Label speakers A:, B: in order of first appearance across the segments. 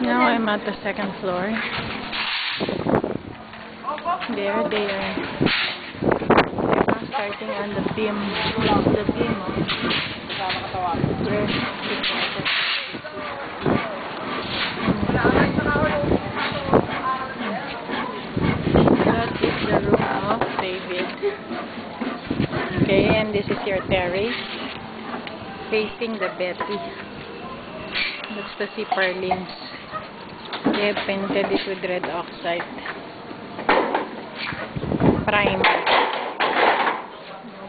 A: Now I'm at the second floor. There they are. Now starting on the beam. The beam. Where? That is the room of David. Okay, and this is your terrace. Facing the Betty. That's the zipper links. They have painted it with red oxide. Primer.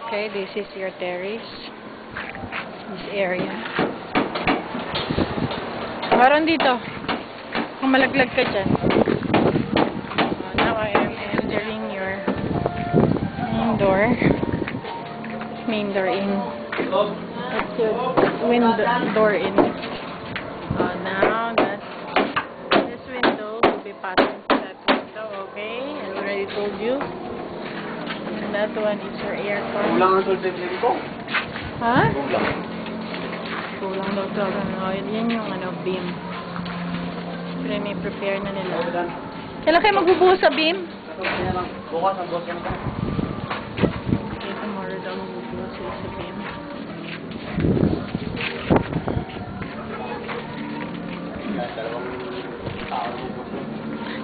A: Okay, this is your terrace. This area. Meron dito. Kung malaglag ka dyan. Now I am entering your main door. Main door in. That's your window door in. Now that this window will be passing to that window, okay? I already told you. And that one is your aircon.
B: Kulang ang solve ko.
A: Ha? Kulang daw to. Yan yung beam. Pero may prepare na nila. Kailan kayo magbubuhos sa beam?
B: Bukas ang boss yan ka.
A: Okay, tomorrow daw magbubuhos sila sa beam.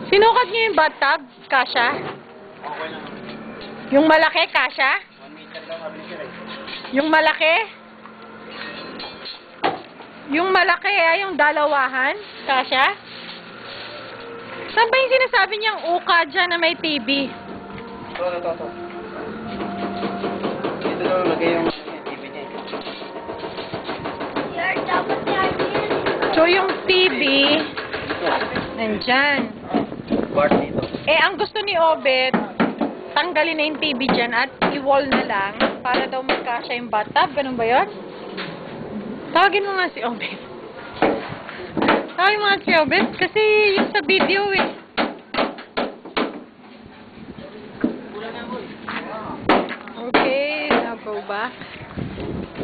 A: Sinukat niyo yung bathtub, Kasha?
B: Okay lang.
A: Yung malaki, Kasha?
B: 1 meter lang sabi ni Sir.
A: Yung malaki? Yung malaki, yung dalawahan, Kasha? Saan ba yung sinasabi niyang uka dyan na may TV?
B: Ito. Dito daw lagay yung TV niya.
A: So, yung TV, nandyan.
B: Bar dito.
A: Ang gusto ni Obet, tanggalin na yung TV dyan at i-wall na lang para daw magkasya yung bathtub. Ganun ba yun? Tawagin mo nga si Obet. Tawagin mo nga si Obet kasi yung sa video Okay, now go back.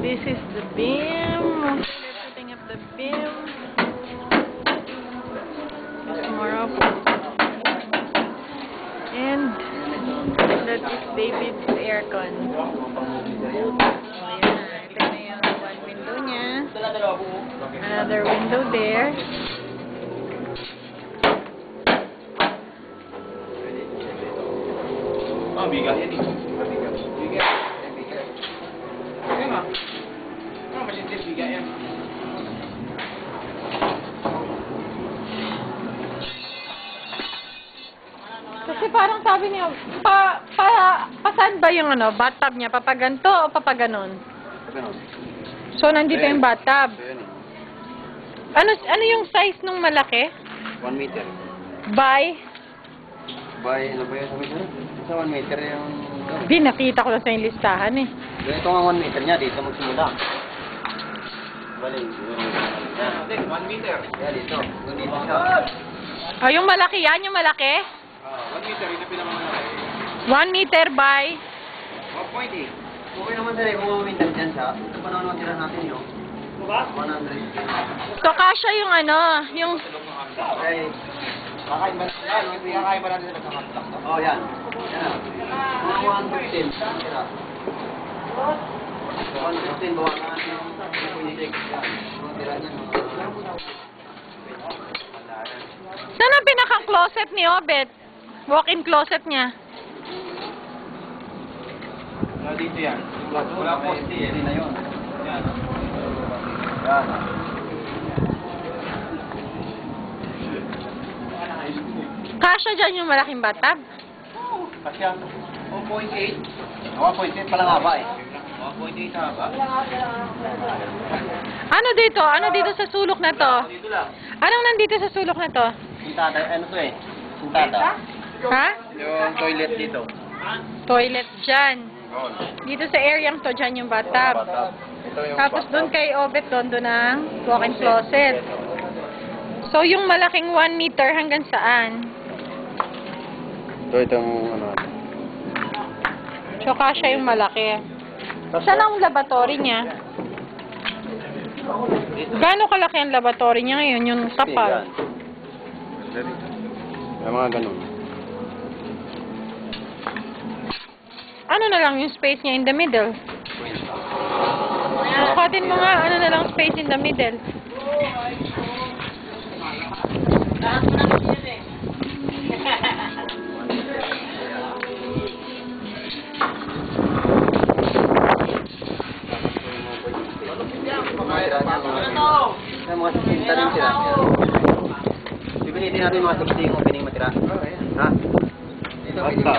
A: This is the beam. They're putting up the beam. Tomorrow. And that is David's aircon. Ayan. Ito na yung one window niya. Another window there.
B: Bigat yan eh. Bigat. Okay nga. Masintis bigat yan.
A: Kasi parang sabi niya, saan ba yung bathtub niya? Papaganto o papaganon?
B: Ganun.
A: So, nandito yung bathtub.
B: So, yan eh.
A: Ano yung size nung malaki?
B: 1 meter.
A: By?
B: Ano ba yun sabi ko? Sa 1 meter yung...
A: Di, nakita ko lang sa yung listahan eh.
B: Ganito nga 1 meter niya, dito magsimula. Balik. 1 meter. Yan, dito. Dito siya.
A: Yung malaki yan, yung malaki?
B: 1 meter, yun ang pinakamalaki.
A: 1 meter by?
B: 1.8. Okay naman sir, kung 1 meter dyan siya. Ito pa naman tira natin yun. 100.
A: So, kasha yung yung...
B: Okay. Kakain ba natin yan? Hindi kakain ba natin sa nagkakatlak? Oo, yan. Yan. Mga 115. Tira. 115, bawa na natin yung 1.6. Mga tira niyan.
A: Saan ang pinaka-closet ni Obet? Walk-in closet niya.
B: Dito yan. Wala poste eh. Hindi na yun. Yan. Yan.
A: Kasha dyan yung malaking bathtub?
B: Oo. Kasi ang 1.8. 1.8 pala nga ba eh. 1.8 nga ba?
A: Ano dito? Ano dito sa sulok na to?
B: Dito lang.
A: Anong nandito sa sulok na to?
B: Sintada. Ano to eh? Sintada.
A: Ha?
B: Yung toilet dito.
A: Toilet dyan.
B: Oo.
A: Dito sa area to, dyan yung bathtub.
B: Ito yung
A: Tapos doon kay Obet, doon ang walk-in closet. So, yung malaking 1 meter hanggang saan?
B: Itong ano.
A: So, kasha yung malaki. Saan ang laboratory niya? Gaano kalaki ang laboratory niya ngayon? Yung kapal?
B: May mga ganun.
A: Ano na lang yung space niya in the middle? Sukatin mo nga, ano na lang space in the middle?
B: May mga sisinta rin sila. Pipilitin natin yung mga sisinta yung opening matira. Ha? Basta.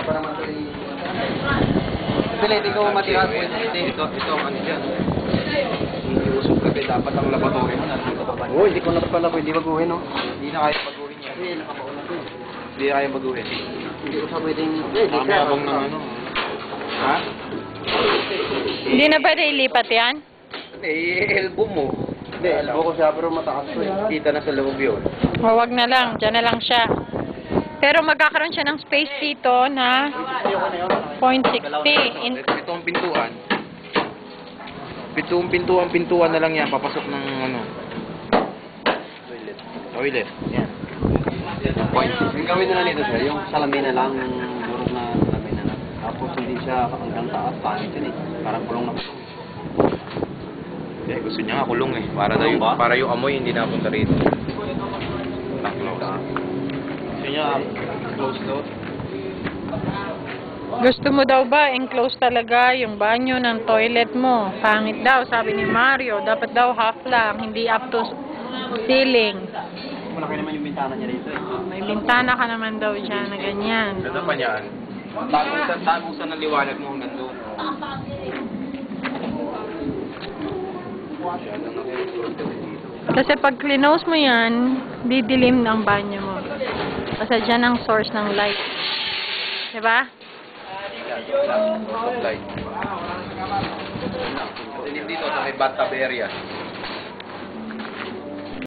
B: Pipilitin ko matira. Ito, ano dyan. Hindi usok kasi dapat ang laboratory mo. Oo, hindi ko na pala pwede baguhin, no? Hindi na kaya baguhin yan. Kasi nakabaon na ito. Hindi na kaya baguhin. Hindi ko siya pwedeng... Mamayabang ng ano. Ha?
A: Hindi na pwede ilipat yan?
B: Elbow mo. Hindi, elbow ko siya pero mataas ko eh. Kita na sa loob yun.
A: Huwag na lang, dyan na lang siya. Pero magkakaroon siya ng space dito na 0.60.
C: Ito ang pintuan. Pintuan na lang yan. Papasok ng ano. Toilet. Yan.
B: Point. Yung gawin na lang dito sir, yung salamin na lang, yung durog na salamin na lang. Tapos hindi siya hanggang taas, pangit yun eh. Parang kulong na kulong.
C: Eh, gusto niya nga kulong eh.
B: Kulong ba?
C: Para yung amoy hindi napunta rito.
B: Gusto niya close to.
A: Gusto mo daw ba enclose talaga yung banyo ng toilet mo? Pangit daw, sabi ni Mario. Dapat daw half lang, hindi up to ceiling.
B: Malaki naman yung bintana niya rito eh.
A: May bintana ka naman daw dyan na ganyan.
C: Ganda pa niyan. Tagong sa naliwanag mo hanggang doon.
A: Kasi pag clinose mo yan, didilim ang banyo mo. Kasi dyan ang source ng light. Diba?
C: Light. Dilim dito sa may bathtub area.